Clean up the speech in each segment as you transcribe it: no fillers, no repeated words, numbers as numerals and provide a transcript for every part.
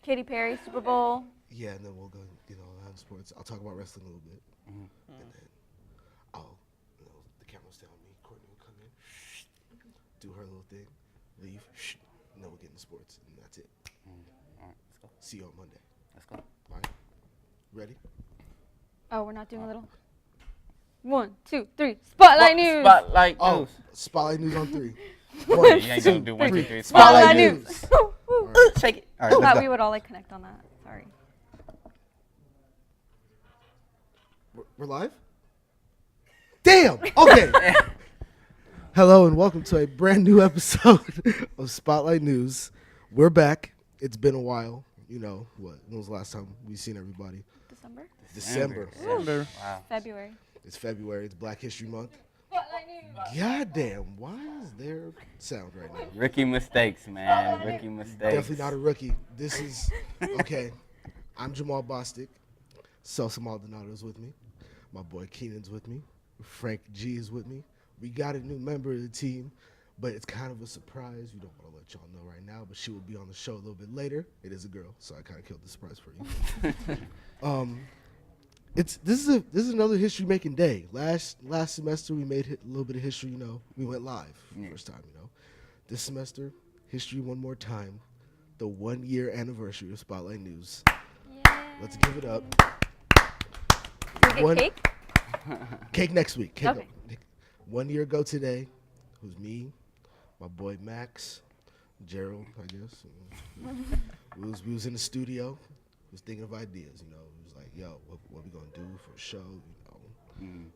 Katy Perry, Super Bowl. Yeah, and then we'll go, on sports. I'll talk about wrestling a little bit. And then the camera's down me. Courtney will come in, do her little thing, leave, and then we'll get into sports, and that's it. All right, let's go. See you on Monday. Let's go. All right. Ready? Oh, we're not doing a little. 1, 2, 3. Spotlight news. Spotlight Oh, news. Spotlight news on 3. You 1, ain't gonna 2, do 1, 2, 3. Spotlight news. Shake it. All I right, thought let's we go. would all connect on that. Sorry. We're live? Damn! Okay. Hello and welcome to a brand new episode of Spotlight News. We're back. It's been a while. You know, when was the last time we seen everybody? December. December. Wow. February. It's February. It's Black History Month. God damn, why is there sound right now? Rookie mistakes, man. Rookie mistakes. Definitely not a rookie. This is, okay, I'm Jamal Bostic. Celsa Maldonado's with me. My boy Keenan's with me. Frank G is with me. We got a new member of the team, but it's kind of a surprise. We don't want to let y'all know right now, but she will be on the show a little bit later. It is a girl, so I kind of killed the surprise for you. This is another history making day. Last semester we made a little bit of history. We went live for the first time. This semester, history one more time. The 1 year anniversary of Spotlight News. Yay. Let's give it up. Can we get cake? Cake next week. Cake Okay. 1 year ago today, it was me, my boy Max, Gerald, I guess. we was in the studio. We was thinking of ideas. We was like, yo, what we gonna do for a show?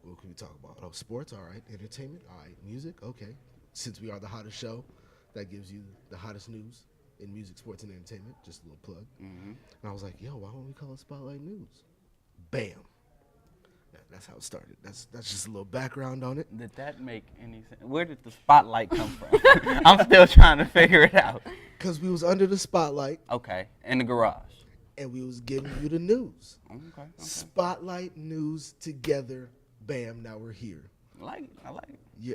What can we talk about? Oh, sports, all right. Entertainment, all right. Music, okay. Since we are the hottest show, that gives you the hottest news in music, sports, and entertainment. Just a little plug. And I was like, yo, why don't we call it Spotlight News? Bam. That's how it started. That's just a little background on it. Did that make any sense? Where did the spotlight come from? I'm still trying to figure it out. Because we was under the spotlight. Okay, in the garage. And we was giving you the news. Okay. Spotlight News together. Bam, now we're here. I like it. Yeah.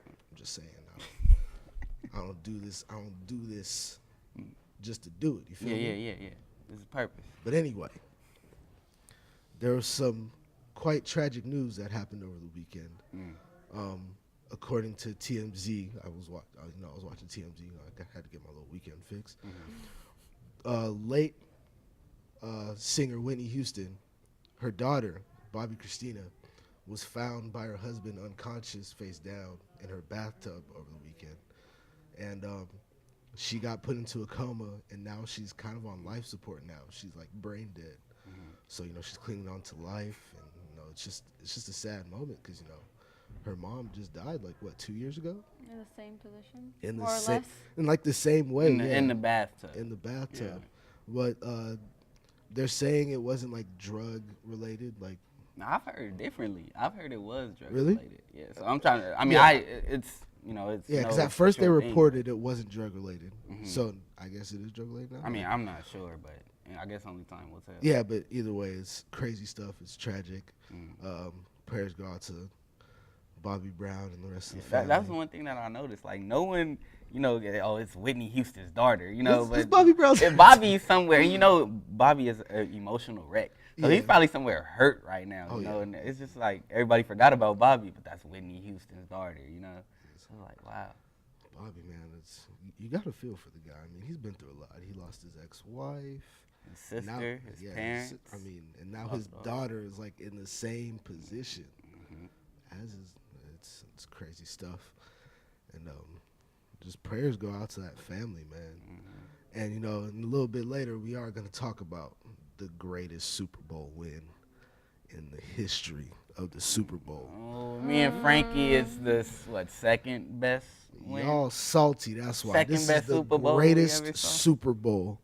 I'm just saying. I don't do this just to do it. You feel me? Yeah. There's a purpose. But anyway, there was some quite tragic news that happened over the weekend. According to TMZ, I was watching TMZ. I had to get my little weekend fix. Late singer Whitney Houston, her daughter Bobby Christina, was found by her husband unconscious, face down, in her bathtub over the weekend, and she got put into a coma, and now she's kind of on life support. Now she's like brain dead. So she's clinging on to life, and it's just a sad moment because her mom just died like 2 years ago. In the same position. More or less. In like the same way. In the bathtub. In the bathtub, Yeah. but they're saying it wasn't like drug related. Like I've heard differently. I've heard it was drug Really? related. Yeah. So I'm trying to. I mean, Yeah. it's it's. yeah, because no at first they sure thing. reported it wasn't drug related. So I guess it is drug related now. I mean, I'm not sure, but I guess only time will tell. Yeah, but either way, it's crazy stuff. It's tragic. Prayers go out to Bobby Brown and the rest of the family. That's one thing that I noticed. Like, no one, it's Whitney Houston's daughter, It's but Bobby Brown's if Bobby's somewhere, Bobby is an emotional wreck. So he's probably somewhere hurt right now, and it's just like everybody forgot about Bobby, but that's Whitney Houston's daughter, So I'm like, wow. Bobby, man, you got to feel for the guy. I mean, he's been through a lot. He lost his ex-wife. His sister, Now- his yeah, parents. and now his daughter is like in the same position as his. It's crazy stuff, and just prayers go out to that family, man. And and a little bit later, we are going to talk about the greatest Super Bowl win in the history of the Super Bowl. Oh, me and Frankie is the second best win. Y'all salty, that's why. Second This is best the Super Bowl we greatest ever saw? Super Bowl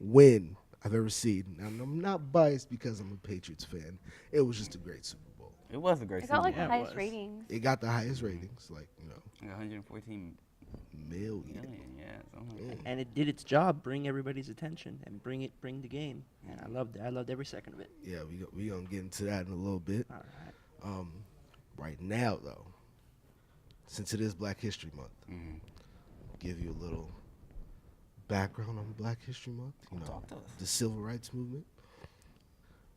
win I've ever seen. And I'm not biased because I'm a Patriots fan. It was just a great Super Bowl. It was a great It got like Super the Bowl. highest ratings. It got the highest ratings, like 114 million. million, yeah. Something like that. And it did its job, bring everybody's attention and bring the game. And I loved it. I loved every second of it. Yeah, we gonna get into that in a little bit. All right. Right now, though, since it is Black History Month, give you a little background on Black History Month. You know, Talk to us. the civil rights movement.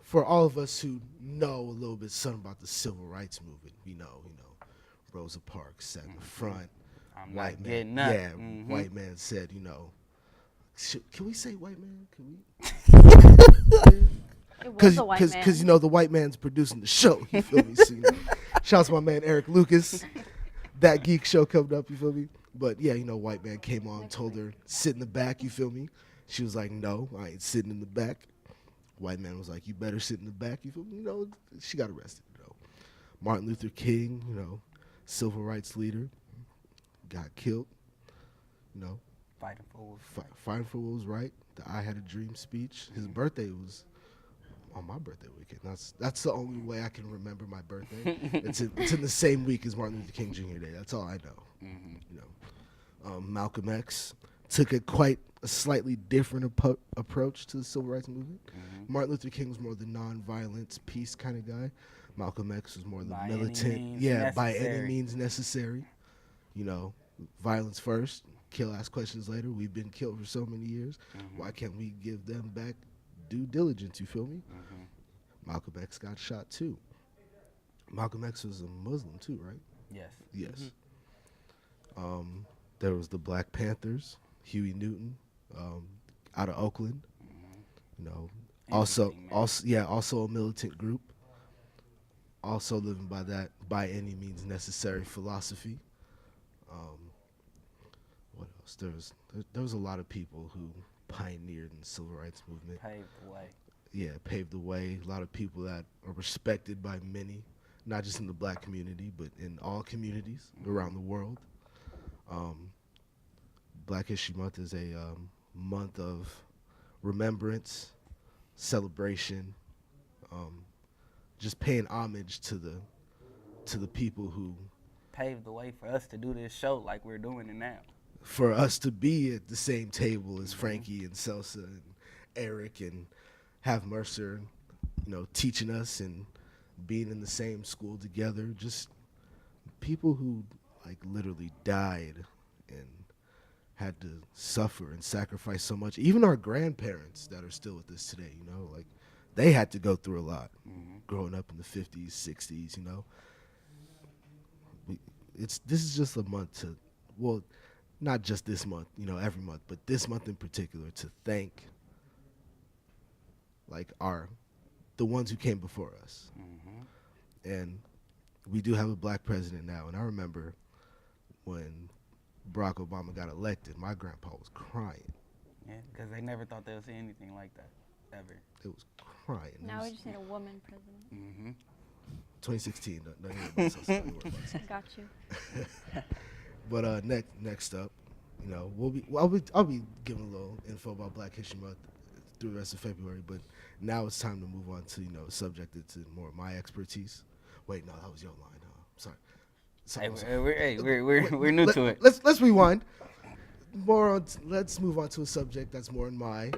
For all of us who know a little bit something about the civil rights movement, we know, Rosa Parks sat in the front. I'm White not man, getting up. yeah, Mhm. white man said, can we say white man? Can we? It was Because a white man. the white man's producing the show. You feel me? So, shouts to my man Eric Lucas. That geek show coming up. You feel me? But yeah, white man came on, told her sit in the back. You feel me? She was like, no, I ain't sitting in the back. White man was like, you better sit in the back. You feel me? She got arrested. Martin Luther King, civil rights leader, got killed. Fighting for what was Fighting for what was right. The I Had a Dream speech. His birthday was on my birthday weekend. That's the only way I can remember my birthday. it's in the same week as Martin Luther King Jr. Day. That's all I know. Malcolm X took a slightly different approach to the civil rights movement. Martin Luther King was more the non-violence, peace kind of guy. Malcolm X was more the By any militant. means By any necessary. means necessary. Violence first, kill, ask questions later. We've been killed for so many years. Why can't we give them back due diligence? You feel me? Malcolm X got shot too. Malcolm X was a Muslim too, right? Yes. Yes. There was the Black Panthers, Huey Newton, out of Oakland. Also a militant group. Also living by that by any means necessary philosophy. What else? There was a lot of people who pioneered in the civil rights movement. Paved the way. Yeah, paved the way. A lot of people that are respected by many, not just in the black community, but in all communities around the world. Black History Month is a month of remembrance, celebration, just paying homage to the people who Paved the way for us to do this show like we're doing it now. for us to be at the same table as Frankie and Celsa and Eric and have Mercer, teaching us and being in the same school together. Just people who literally died and had to suffer and sacrifice so much. Even our grandparents that are still with us today, they had to go through a lot growing up in the 50s, 60s, This is just a month to, well, not just this month, every month, but this month in particular to thank the ones who came before us. And we do have a black president now, and I remember when Barack Obama got elected, my grandpa was crying. Yeah, because they never thought they would see anything like that, ever. It was crying. Now we just need a woman president. 2016. Don't hear about Celsa, don't worry about Celsa. Got you. But next up, I'll be giving a little info about Black History Month through the rest of February. But now it's time to move on to a subject that's more of my expertise. Wait, no, that was your line. Sorry. We're new to it. Let's rewind. Let's move on to a subject that's more in my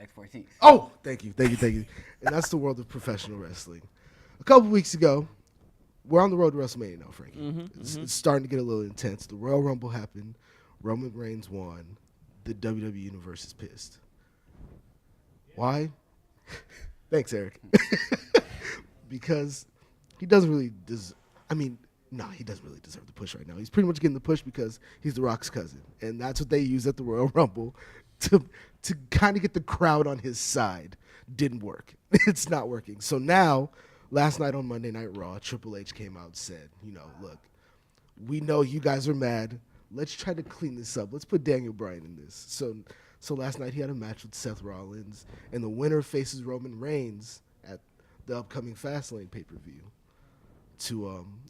Expertise. Oh, thank you. And that's the world of professional wrestling. A couple weeks ago, we're on the road to WrestleMania now, Frankie. It's starting to get a little intense. The Royal Rumble happened. Roman Reigns won. The WWE Universe is pissed. Why? Thanks, Eric. Because he doesn't really he doesn't really deserve the push right now. He's pretty much getting the push because he's The Rock's cousin. And that's what they used at the Royal Rumble to kind of get the crowd on his side. Didn't work. It's not working. So now, last night on Monday Night Raw, Triple H came out and said, look, we know you guys are mad. Let's try to clean this up. Let's put Daniel Bryan in this. So last night he had a match with Seth Rollins, and the winner faces Roman Reigns at the upcoming Fastlane pay-per-view.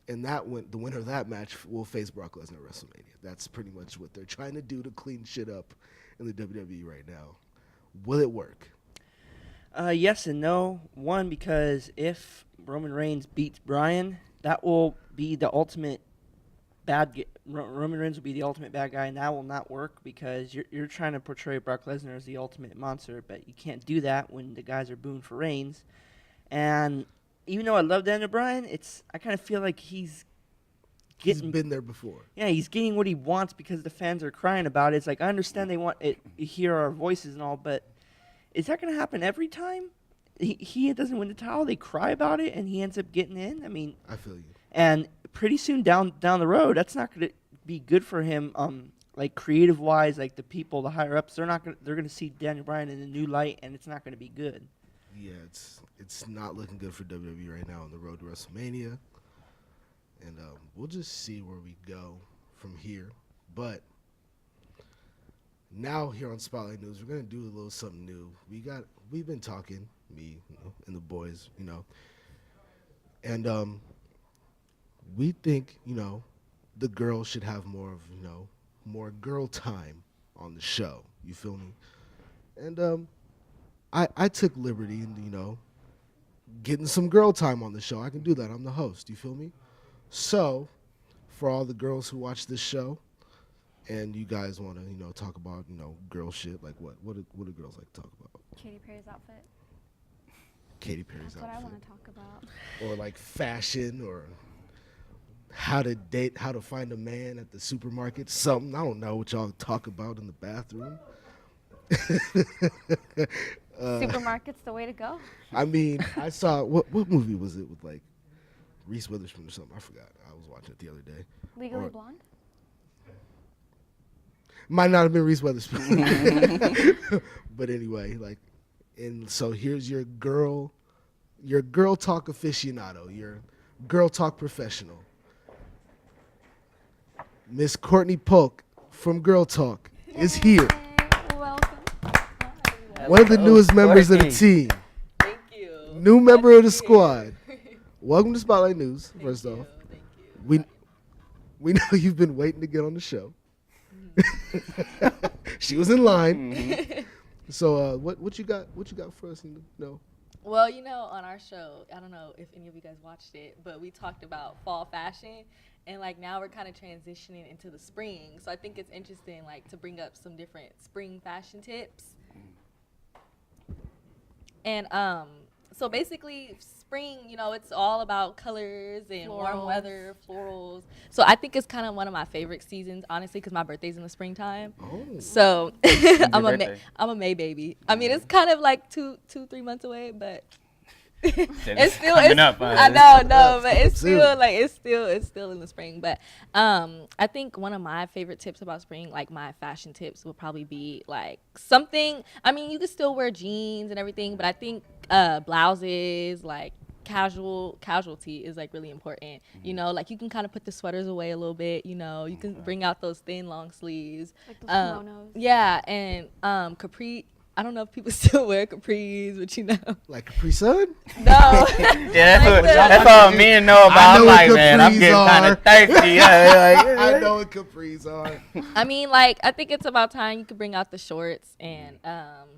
And the winner of that match will face Brock Lesnar at WrestleMania. That's pretty much what they're trying to do to clean shit up in the WWE right now. Will it work? Yes and no. One, because if Roman Reigns beats Bryan, that will be the ultimate Roman Reigns will be the ultimate bad guy, and that will not work because you're trying to portray Brock Lesnar as the ultimate monster, but you can't do that when the guys are booing for Reigns. And even though I love Daniel Bryan, I kind of feel like he's He's been there before. Yeah, he's getting what he wants because the fans are crying about it. It's like, I understand they want it, hear our voices and all, but is that going to happen every time? He doesn't win the title, they cry about it, and he ends up getting in. I mean, I feel you. And pretty soon down the road, that's not going to be good for him. Like creative wise, like the people, the higher ups, they're going to see Daniel Bryan in a new light, and it's not going to be good. Yeah, it's not looking good for WWE right now on the road to WrestleMania, and we'll just see where we go from here. But now here on Spotlight News, we're gonna do a little something new. We've been talking, me and the boys, and we think the girls should have more of more girl time on the show. You feel me? And I took liberty in getting some girl time on the show. I can do that. I'm the host. You feel me? So for all the girls who watch this show, and you guys want to talk about girl shit, like what do girls like to talk about? Katy Perry's outfit. Katy Perry's That's what outfit. I want to talk about. Or like fashion, or how to date, how to find a man at the supermarket, something. I don't know what y'all talk about in the bathroom. Supermarket's the way to go. I mean, I saw, what movie was it with like Reese Witherspoon or something? I forgot. I was watching it the other day. Legally Blonde? Might not have been Reese Witherspoon. But anyway, and so here's your girl talk aficionado, your girl talk professional. Miss Courtney Polk from Girl Talk is here. Welcome. One of the newest members of the team. Thank you. New member of the squad. Welcome to Spotlight News, first off. Thank you. We know you've been waiting to get on the show. She was in line. Mm-hmm. So what you got for us? Well, on our show, I don't know if any of you guys watched it, but we talked about fall fashion, and now we're kind of transitioning into the spring. So I think it's interesting to bring up some different spring fashion tips. And so basically spring, it's all about colors and warm weather, florals. So I think it's kind of one of my favorite seasons, honestly, because my birthday's in the springtime. Oh. So I'm a May baby. I mean, it's kind of like 2-3 months away, but it's still up. I know, but it's still it's still in the spring. But I think one of my favorite tips about spring, my fashion tips, will probably be something. I mean, you can still wear jeans and everything, but I think blouses, casualty is really important. Mm-hmm. You can kind of put the sweaters away a little bit. You can bring out those thin long sleeves. Like those kimonos. Yeah, and capri. I don't know if people still wear capris, but Like Capri Sun? No. Yeah, that's all me and know about. I'm like, man, I'm getting kind of thirsty. Yeah, I know what capris are. I mean, I think it's about time you could bring out the shorts and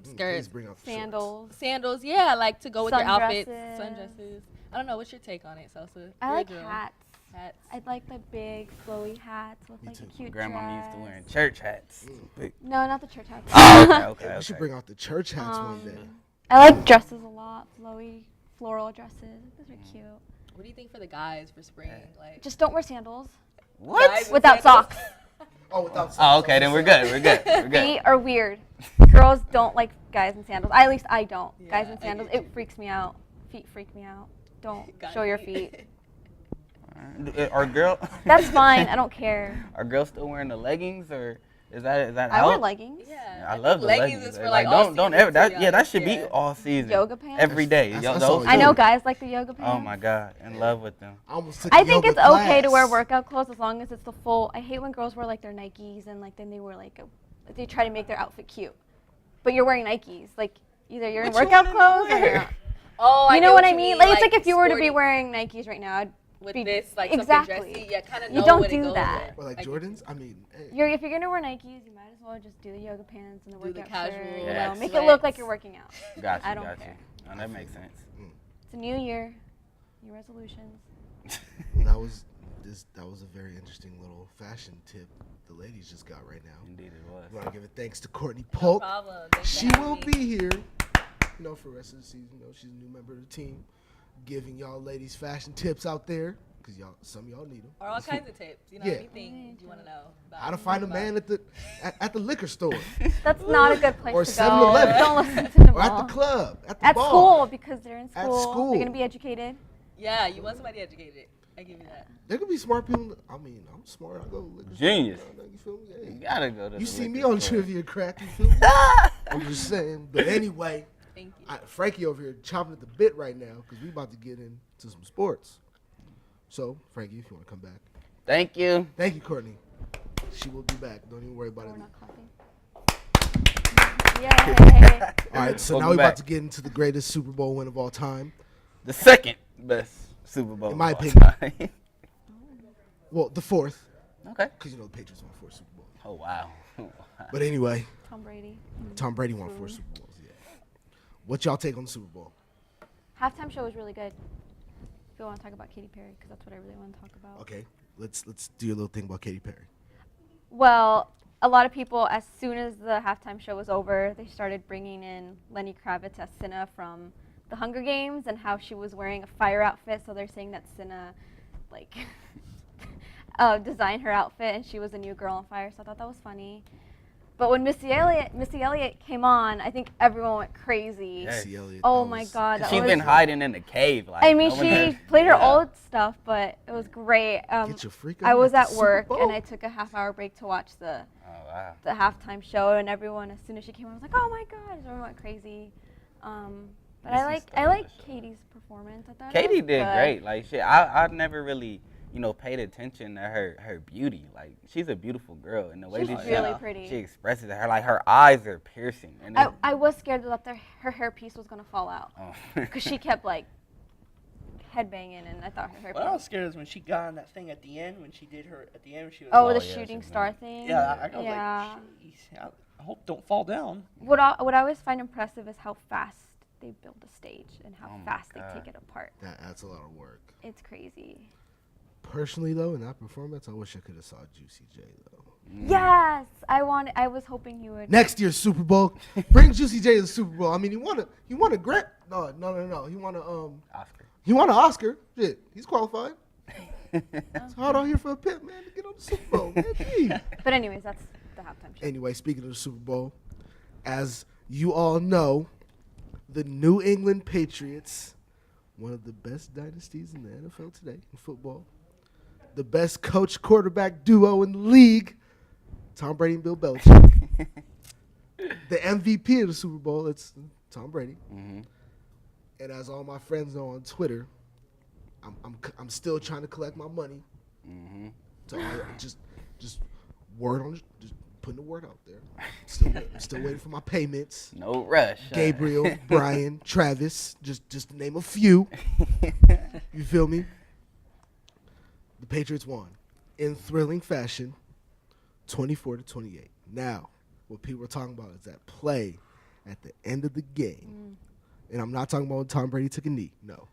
skirts, Bring out the Sandals. sandals. Yeah, to go with your outfits, Sundresses. sundresses. I don't know. What's your take on it, Celsa? I You're a like girl. hats. Hats. I'd like the big flowy hats with Me a too. cute Grandma dress. used to wearing church hats. No, not the church hats. Oh, okay. We should bring out the church hats one day. I like dresses a lot. Flowy, floral dresses. Those are cute. What do you think for the guys for spring? Just don't wear sandals. What? Guys with Without sandals? socks. Oh, without Oh, okay, then we're good. We're good. Feet are weird. Girls don't like guys in sandals. At least I don't. Yeah, Guys in I sandals, get you. it freaks me out. Feet freak me out. Don't Got show your feet. feet. That's fine. I don't care. Are girls still wearing the leggings, or is that I wear out? leggings. Yeah, I love the leggings. Is for Like, all don't season, ever. to be That honest. should be Yeah. all season. Yoga pants? Every day. That's Those- all I know yoga. guys like the yoga pants. Oh my God, in love with them. I almost took I a think yoga it's okay to wear class. workout clothes as long as it's the full. I hate when girls wear their Nikes and then they wear they try to make their outfit cute, but you're wearing Nikes. Either you're in What you workout wanna clothes or wear? you're not. Oh, You know what I mean? It's like if you were to be sporty wearing Nikes right now, I'd with be this exactly. something dressy. Yeah, kind of You know don't what it do goes that. with. Or like Jordans? I mean, hey. If you're gonna wear Nikes, you might as well just do the yoga pants and the Do the workout casual, shirt. Yeah. Make it look like sweats. you're working out. Got you. I don't got care. you. No, that makes sense. It's a new year, new resolutions. Well, that was a very interesting little fashion tip the ladies just got right now. Indeed, it was. I want to give it thanks to Courtney No Polk. problem. Thanks for She having will me. be here, for the rest of the season. She's a new member of the team, giving y'all ladies fashion tips out there. because some of y'all need them. Or all kinds of tips. You know, Yeah. anything you want to know about. How to find a man at the liquor store, That's not a good place Or to go. 7-Eleven. Don't listen to Jamal. or at the club, at the At bar. school, because they're in At school. school. They're gonna be educated. Yeah, you want somebody educated. I give you that. There could be smart people. I mean, I'm smart. I go to the liquor Genius. store. You feel me? Hey. You gotta go to You the see me liquor on store. Trivia Crack, you feel me? I'm just saying. But anyway, Thank you. Frankie over here chopping at the bit right now because we about to get into some sports. So, Frankie, if you want to come back. Thank you. Thank you, Courtney. She will be back. Don't even worry about We're it. not clapping. Yay! All right, so now Welcome we're back. about to get into the greatest Super Bowl win of all time. The second best Super Bowl. In my of all opinion. time. Well, the fourth, Okay. because the Patriots won 4 Super Bowls. Oh wow. But anyway, Tom Brady. Tom Brady won 4 Super Bowls. Yeah. What y'all take on the Super Bowl? Halftime show was really good. If you want to talk about Katy Perry, because that's what I really want to talk about. Okay, let's do a little thing about Katy Perry. Well, a lot of people, as soon as the halftime show was over, they started bringing in Lenny Kravitz as Cinna from the Hunger Games and how she was wearing a fire outfit. So they're saying that Cinna, like, designed her outfit and she was a new girl on fire. So I thought that was funny. But when Missy Elliott came on, I think everyone went crazy. Yes. Missy Elliott, Oh that my was- God. that She's was- been hiding in the cave. Like, I mean, no one she has- played her Yeah. old stuff, but it was great. Get your freak I on was at at the Super work Bowl. and I took a half-hour break to watch the Oh wow. halftime show, and everyone, as soon as she came on, was like, "Oh my God!" Everyone went crazy. But I Missy's like stylish. Katie's performance. I thought it Katie was did good. great. Like shit, I've never really, paid attention to her beauty. Like she's a beautiful girl, and the way She's that really pretty. she expresses it, her eyes are piercing. And I was scared that her hairpiece was gonna fall out oh. because she kept like headbanging, and I thought her What I was hairpiece. scared is when she got on that thing at the end, when she did her, at the end, when she was Oh, Oh, the yeah, shooting she's star nice. thing. yeah, I was Yeah. like, jeez, I hope don't fall down. What I always find impressive is how fast they build a stage and how Oh my fast God. they take it apart. That's a lot of work. It's crazy. Personally, though, in that performance, I wish I could have saw Juicy J, though. Yes, I was hoping you would. Next year's Super Bowl, bring Juicy J to the Super Bowl. I mean, he won a Grammy. No. He won Oscar. an Oscar. Shit, he's qualified. It's hard out here for a pimp, man, to get on the Super Bowl, man. Gee. But anyways, that's the halftime show. Anyway, speaking of the Super Bowl, as you all know, the New England Patriots, one of the best dynasties in the NFL today in football, the best coach-quarterback duo in the league, Tom Brady and Bill Belichick. The MVP of the Super Bowl, it's Tom Brady. Mhm. And as all my friends know on Twitter, I'm still trying to collect my money. Mhm. So I just word on, just putting the word out there. Still waiting for my payments. No rush. Gabriel, Brian, Travis, just to name a few. You feel me? The Patriots won in thrilling fashion, 24-28. Now, what people are talking about is that play at the end of the game. And I'm not talking about when Tom Brady took a knee. No.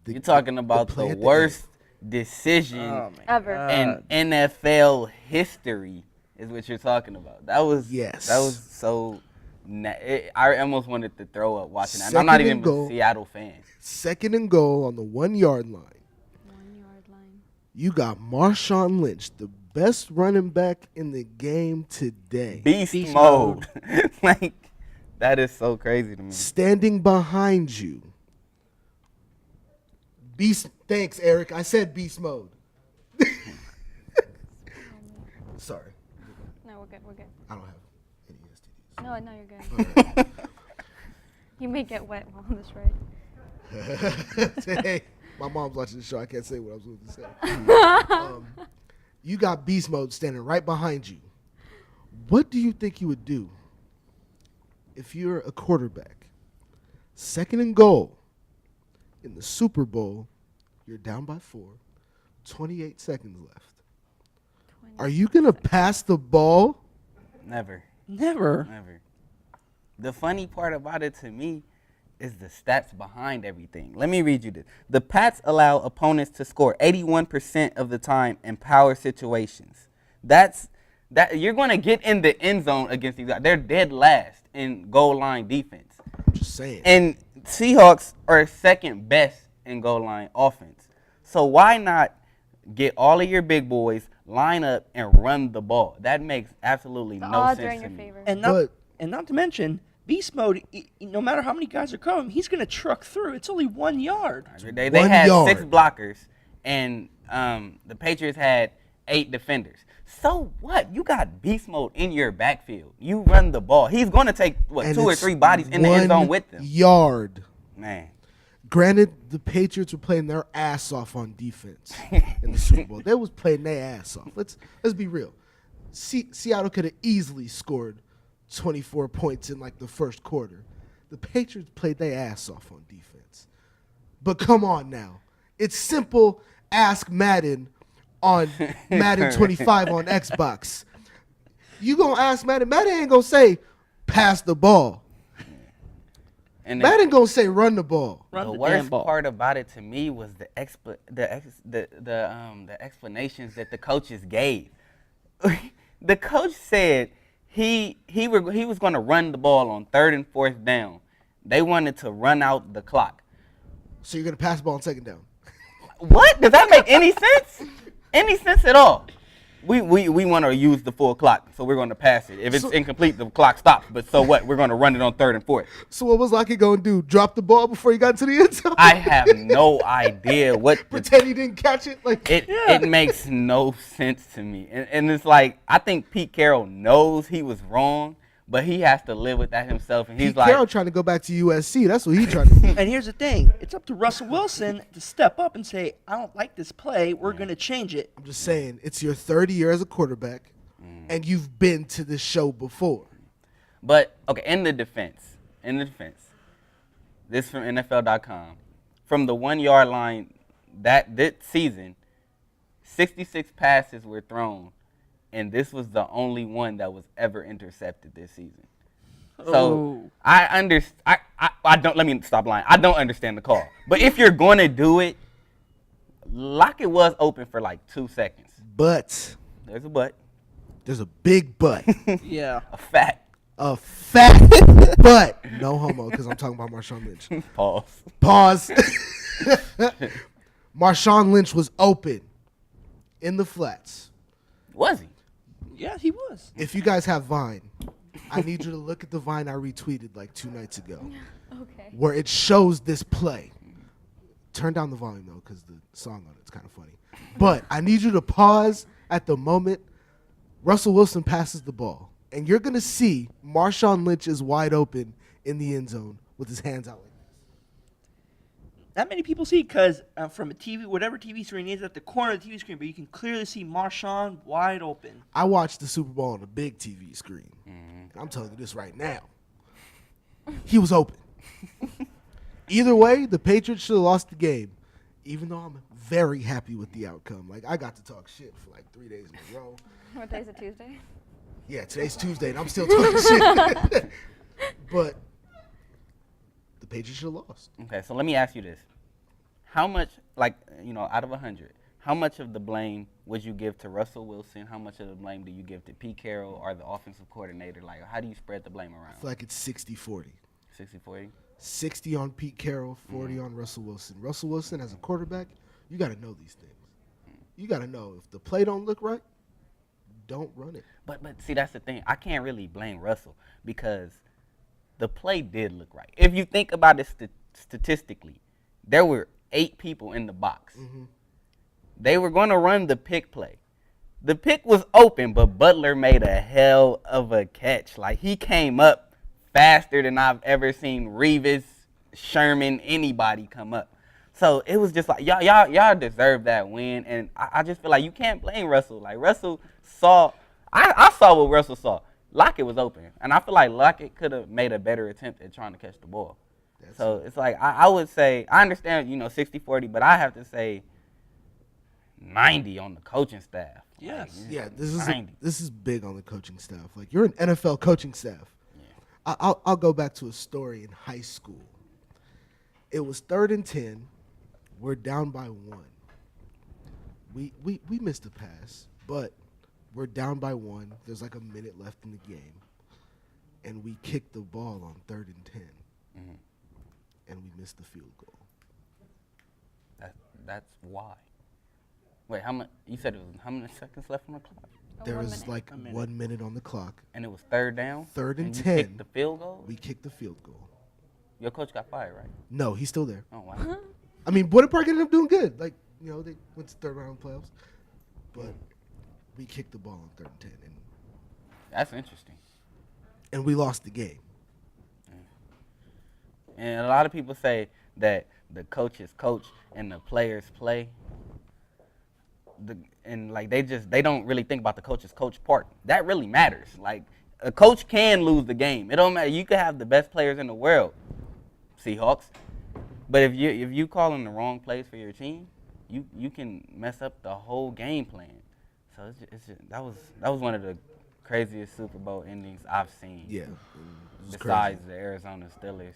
You're talking about play the at the worst decision Oh my Ever. God. in NFL history is what you're talking about. That was Yes. That was so. I almost wanted to throw up watching that. And I'm not Second even and goal. a Seattle fan. 2nd and goal on the 1-yard line. 1 yard line. You got Marshawn Lynch, the best running back in the game today, Beast Beast mode. Like that is so crazy to me. standing behind you. Beast. Thanks, Eric. I said beast mode. Sorry, No, we're good. We're good. I don't have any STDs. No, you're good. All right. You may get wet while on this ride. Hey, my mom's watching the show. I can't say what I was going to say. You got beast mode standing right behind you. What do you think you would do if you're a quarterback? 2nd and goal in the Super Bowl. You're down by 4. 28 seconds left. Are you going to pass the ball? Never. Never. The funny part about it to me is the stats behind everything. Let me read you this. The Pats allow opponents to score 81% of the time in power situations. That you're going to get in the end zone against these guys. They're dead last in goal line defense. I'm just saying. And Seahawks are second best in goal line offense. So why not get all of your big boys, line up, and run the ball? That makes absolutely The no odds are sense in to your me. favor. And not to mention, beast mode. No matter how many guys are coming, he's gonna truck through. It's only 1 yard. They 1 had yard. 6 blockers, and the Patriots had 8 defenders. So what? You got beast mode in your backfield. You run the ball. He's going to take, And 2 or it's 3 bodies in the end 1 zone with him. yard. Man. Granted, the Patriots were playing their ass off on defense in the Super Bowl. They was playing their ass off. Let's be real. Seattle could have easily scored 24 points in like the first quarter. The Patriots played their ass off on defense. But come on now. It's simple. Ask Madden on Madden 25 on Xbox. You gonna ask Madden? Madden ain't gonna say pass the ball. And Madden gonna say run the ball. Run the the damn worst ball. part about it to me was the explanations that the coaches gave. The coach said he was going to run the ball on 3rd and 4th down. They wanted to run out the clock. So you're gonna pass the ball on 2nd down. What? Does that make any sense? Any sense at all? We want to use the full clock, so we're going to pass it. If it's incomplete, the clock stops. But so what? We're going to run it on 3rd and 4th. So what was Lockett gonna do? Drop the ball before he got into the end zone? I have no idea what. Pretend he didn't catch it. Like It makes no sense to me. And it's like, I think Pete Carroll knows he was wrong, but he has to live with that himself. And he's Pete like, Carroll trying to go back to USC. That's what he trying to do. And here's the thing: it's up to Russell Wilson to step up and say, "I don't like this play. We're gonna change it." I'm just saying, it's your 3rd year as a quarterback, and you've been to this show before. but, okay, in the defense, this from NFL.com. From the 1 yard line, this season, 66 passes were thrown, and this was the only one that was ever intercepted this season. So Oh. I don't, let me stop lying. I don't understand the call. But if you're going to do it, Lockett was open for like 2 seconds. But There's a but. there's a big but. Yeah. A fact. A fat but. No homo, because I'm talking about Marshawn Lynch. Pause. Pause. Marshawn Lynch was open in the flats. Was he? Yeah, he was. If you guys have Vine, I need you to look at the Vine I retweeted like 2 nights ago, Okay. where it shows this play. Turn down the volume though, because the song on it's kind of funny. But I need you to pause at the moment Russell Wilson passes the ball, and you're gonna see Marshawn Lynch is wide open in the end zone with his hands out like this. Not many people see because from a TV, whatever TV screen is at the corner of the TV screen, but you can clearly see Marshawn wide open. I watched the Super Bowl on a big TV screen. And I'm telling you this right now. He was open. Either way, the Patriots should have lost the game, even though I'm very happy with the outcome. Like, I got to talk shit for like 3 days in a row. What day is it? Tuesday? Yeah, today's Tuesday, and I'm still talking shit. But the Patriots should have lost. Okay, so let me ask you this. How much, like, out of 100, how much of the blame would you give to Russell Wilson? How much of the blame do you give to Pete Carroll or the offensive coordinator? Like, how do you spread the blame around? I feel like it's 60-40. 60-40? 60 on Pete Carroll, 40 on Russell Wilson. Russell Wilson, as a quarterback, you got to know these things. You got to know if the play don't look right, don't run it. But see, that's the thing. I can't really blame Russell because the play did look right. If you think about it statistically, there were 8 people in the box. They were going to run the pick play. The pick was open, but Butler made a hell of a catch. Like, he came up faster than I've ever seen Revis, Sherman, anybody come up. So it was just like, y'all deserve that win. And I just feel like you can't blame Russell. Like, Russell saw, I saw what Russell saw. Lockett was open. And I feel like Lockett could have made a better attempt at trying to catch the ball. So it's like, I would say, I understand, 60-40, but I have to say 90 on the coaching staff. Yes. Like, Yeah, 90. this is big on the coaching staff. Like, you're an NFL coaching staff. Yeah. I'll go back to a story in high school. It was 3rd and 10. We're down by 1. We missed a pass, but we're down by 1. There's like a minute left in the game, and we kicked the ball on 3rd and 10, and we missed the field goal. That's why. Wait, how much? You said it was how many seconds left on the clock? There 1 was minute. like 1 minute on the clock. And it was third down. Third and you 10. kicked the field goal. We kicked the field goal. Your coach got fired, right? No, he's still there. Oh wow. I mean, Boyden Park ended up doing good. Like, you know, they went to third round playoffs. But we kicked the ball on third and 10. That's interesting. And we lost the game. And a lot of people say that the coaches coach and the players play. And like they don't really think about the coach's coach part. That really matters. Like a coach can lose the game. It don't matter. You could have the best players in the world, Seahawks, but if you call in the wrong plays for your team, you can mess up the whole game plan. So that was one of the craziest Super Bowl endings I've seen. Yeah. Besides the Arizona Steelers.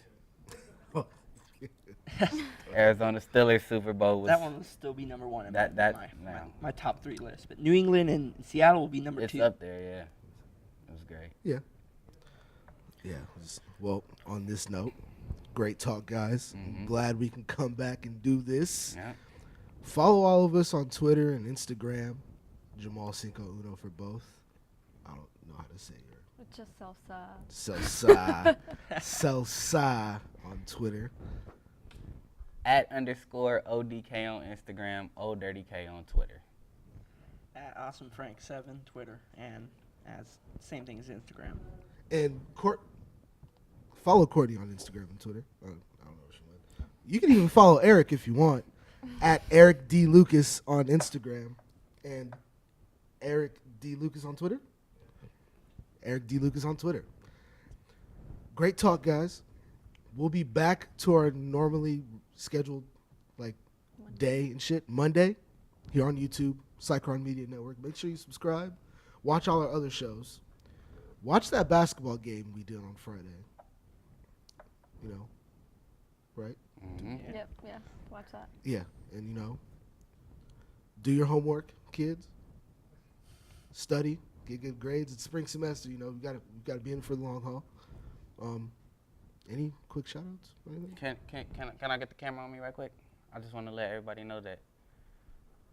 Arizona Steelers Super Bowl was That one will still be number one in no. my top 3 list. But New England and Seattle will be number It's 2. up there, yeah. It was great. Yeah. Yeah. Well, on this note, great talk, guys. I'm glad we can come back and do this. Yeah. Follow all of us on Twitter and Instagram. Jamal, Cinco, Uno for both. I don't know how to say your It's just Celsa. Celsa. Celsa on Twitter. @_ODK on Instagram, ODirtyK on Twitter. At AwesomeFrank7 Twitter, and as same thing as Instagram. And follow Courtney on Instagram and Twitter. I don't know where she went. You can even follow Eric if you want. At Eric D. Lucas on Instagram. And Eric D. Lucas on Twitter. Eric D. Lucas on Twitter. Great talk, guys. We'll be back to our normally scheduled day and shit Monday here on YouTube, Cycron Media Network. Make sure you subscribe. Watch all our other shows. Watch that basketball game we did on Friday. You know, right? Mm-hmm. Yep, yeah. Watch that. Yeah, and do your homework, kids. Study, get good grades. It's spring semester. You gotta be in for the long haul. Any quick shout outs or anything? Can I get the camera on me right quick? I just want to let everybody know that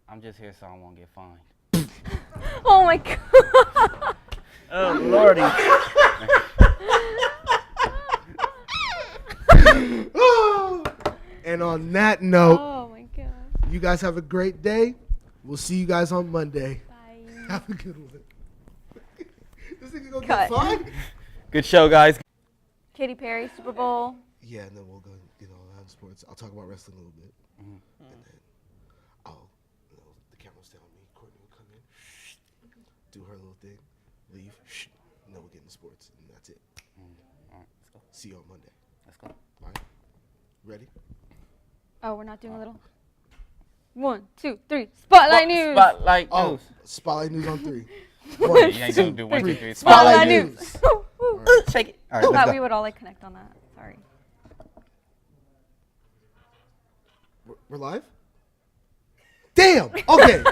I'm just here so I won't get fined. Oh my god. Oh, Lordy. And on that note, Oh my god. you guys have a great day. We'll see you guys on Monday. Bye. Have a good one. This nigga gonna Cut. get fined? Good show, guys. Katy Perry, Super Bowl. Yeah, and then we'll go get all that sports. I'll talk about wrestling a little bit. Mhm. And then the camera's stay on me. Courtney will come in, do her little thing, leave, and then we'll get into sports. And that's it. All right, let's go. See you on Monday. Let's go. All right? Ready? Oh, we're not doing a little. 1, 2, 3. Spotlight news. Spotlight Oh, news. Spotlight News on 3. Yeah, you ain't gonna do 1, 2, 3. Spotlight news. Woo. Shake it. All I right, let's thought go. we would all connect on that. Sorry. We're live? Damn! Okay.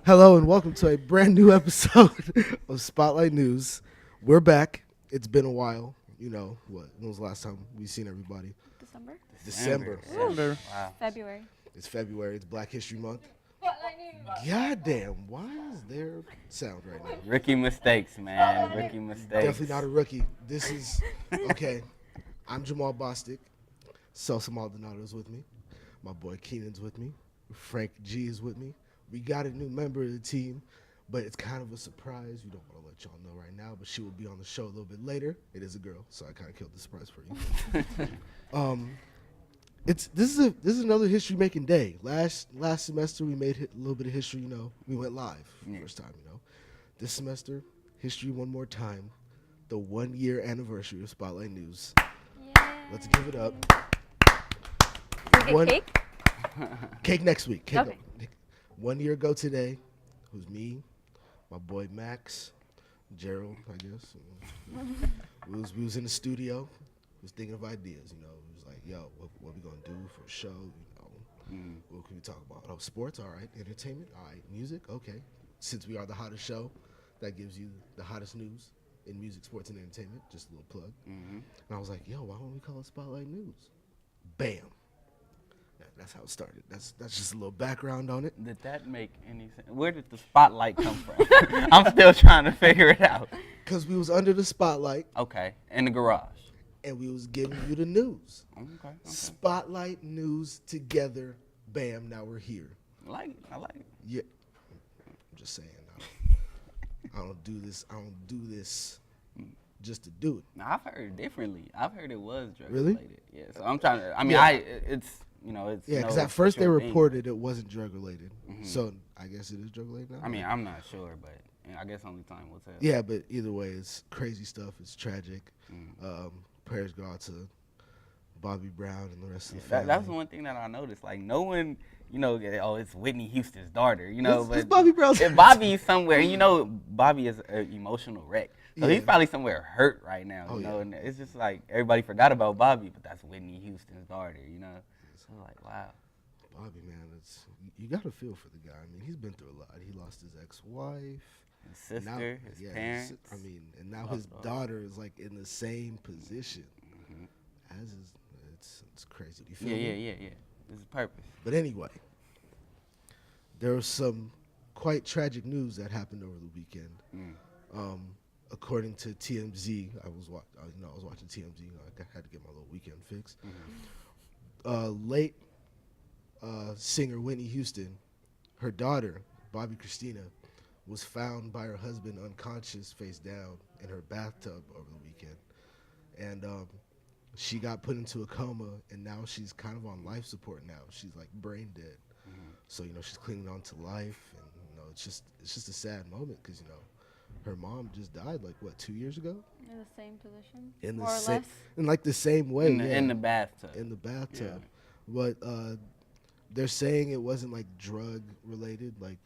Hello and welcome to a brand new episode of Spotlight News. We're back. It's been a while. When was the last time we seen everybody? December? December. Wow. February. It's February. It's Black History Month. Spotlight news. God damn, why is there sound right now? Rookie mistakes, man. Rookie mistakes. Definitely not a rookie. This is, okay, I'm Jamal Bostic. Celsa Maldonado's with me. My boy Keenan's with me. Frank G is with me. We got a new member of the team, but it's kind of a surprise. We don't want to let y'all know right now, but she will be on the show a little bit later. It is a girl, so I kind of killed the surprise for you. This is another history making day. Last semester we made a little bit of history. We went live first time. This semester, history one more time. The 1 year anniversary of Spotlight News. Yeah. Let's give it up. Do we get cake? Cake next week. Cake Okay. 1 year ago today, it was me, my boy Max, Gerald, I guess. we was in the studio. We was thinking of ideas. We was like, yo, what we gonna do for a show? What can we talk about? Oh, sports, all right. Entertainment, all right. Music, okay. Since we are the hottest show, that gives you the hottest news in music, sports, and entertainment. Just a little plug. And I was like, yo, why don't we call it Spotlight News? Bam. That's how it started. That's just a little background on it. Did that make any sense? Where did the spotlight come from? I'm still trying to figure it out. Cause we was under the spotlight Okay, in the garage. and we was giving you the news. Okay. Spotlight news together. Bam! Now we're here. I like it. I like it. Yeah. I'm just saying. I don't do this. I don't do this just to do it. Now, I've heard differently. I've heard it was drug Really? related. Yeah. So I'm trying to. I mean, Yeah. it's it's Yeah, because no at first they sure thing. reported it wasn't drug related. Mhm. So I guess it is drug related now. I mean, I'm not sure, but I guess only time will tell. Yeah, but either way, it's crazy stuff. It's tragic. Mm. Prayers go out to Bobby Brown and the rest of the That, family. that's one thing that I noticed. Like, no one, oh, it's Whitney Houston's daughter, It's but Bobby Brown's if Bobby's somewhere, and Bobby is an emotional wreck. So Yeah. he's probably somewhere hurt right now, Oh, yeah. and it's just like everybody forgot about Bobby, but that's Whitney Houston's daughter, So I'm like, wow. Bobby, man, you got to feel for the guy. I mean, he's been through a lot. He lost his ex-wife. His sister, Now- his yeah, parents. and now Lost his all. daughter is like in the same position Mhm. as his. It's crazy. You feel Yeah, me? yeah. This is purpose. But anyway, there was some quite tragic news that happened over the weekend. According to TMZ, I was watching TMZ. I had to get my little weekend fix. Late singer Whitney Houston, her daughter Bobby Christina, was found by her husband unconscious, face down, in her bathtub over the weekend, and she got put into a coma, and now she's kind of on life support. Now she's like brain dead. So she's clinging on to life, and it's just a sad moment because her mom just died like 2 years ago In the same position, in the more or same less. in like the same way In the bathtub. in the bathtub. But they're saying it wasn't like drug related, like